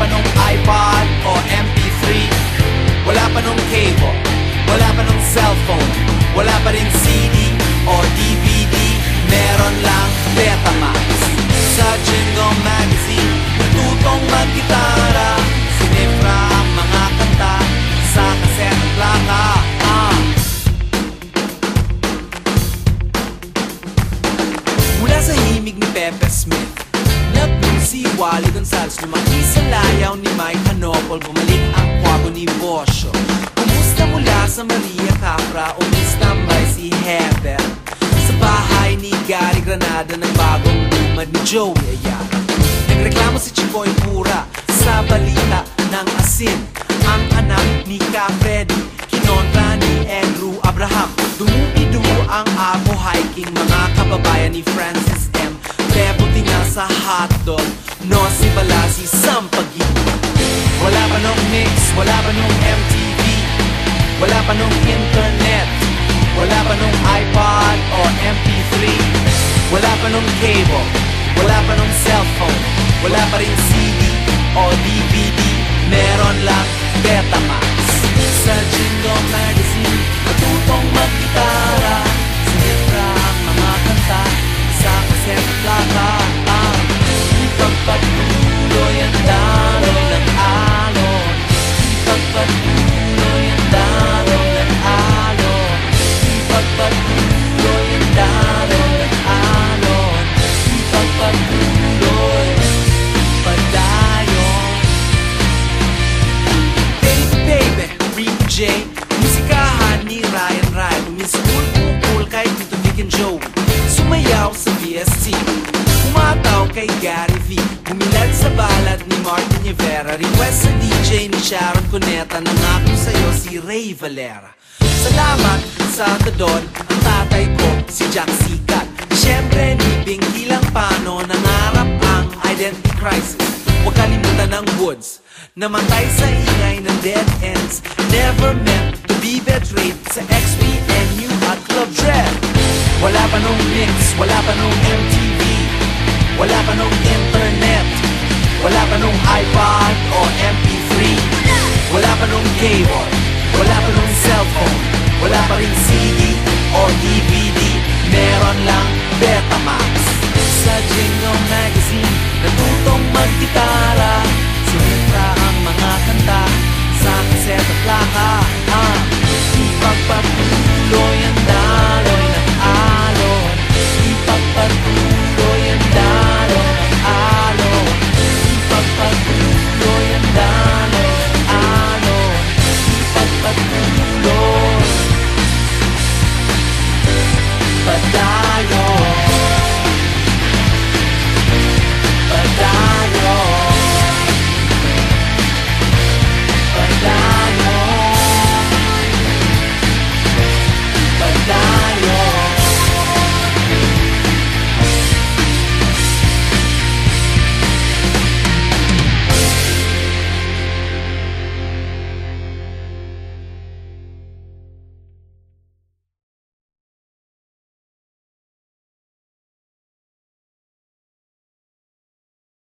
pa nung iPod o MP3, wala pa nung cable, wala pa nung cellphone, wala pa rin CD o DVD, meron lang Betamax. Sa Jingle Magazine, natutong mag-gitara, sinifra ang mga kanta sa kaset at plaka. Mula sa himig ni Pepe Smith, nag-bloom si Wally Gonzales, lumaki sa layaw ni Mike Hanopol, bumalik ang kwago ni Bosio. Kumusta mula sa Maria Capra, umistambay si Heather sa bahay ni Gary Granada, nagbagong lumad ni Joey Ayala. Nagreklamo si Chicoy Pura sa balita ng asin, ang anak ni Capreddy kinontra ni Andrew Abraham. Dumupi-dumo ang Apo Hiking, mga kababayan ni Francis M. Peputi nga sa hotdog, no si Balasi Sampagi. Wala pa nung mix, wala pa nung MTV, wala pa nung internet, wala pa nung iPod o MP3, wala pa nung cable, wala pa nung cellphone, wala pa rin CD o DVD, meron lang Betamax. Sa Jingle Magazine, natutong mag-gitara, sinifra ang mga kanta sa kaset at plaka. Ipagpatuloy ang daloy ng alon, ipagpatuloy ang daloy ng alon, ipagpatuloy ang daloy ng alon, ipagpatuloy padayon. Baby, baby, Ricky J, musikahan ni Ryan Ryan, umiskul kukul kay Tito Vic and Joe, sumayaw sa VST, umataw kay Gary V, bumilad sa balad ni Martin Rivera, request sa DJ ni Sharon Cuneta, nangako sa'yo si Ray Valera. Salamat sa Tadon, ang tatay ko si Jack Sikat. Siyempre ni Bingi lang Pano, nangarap ang identity crisis. Huwag kalimutan ng Woods, namatay sa ingay ng dead ends, never meant to be betrayed sa XPNU at Club Dread. Wala pa nung mix, wala pa nung MTV, wala pa nung internet, wala pa nung iPod o MP3, wala pa nung cable, wala pa nung cellphone, wala pa rin CD o DVD, meron lang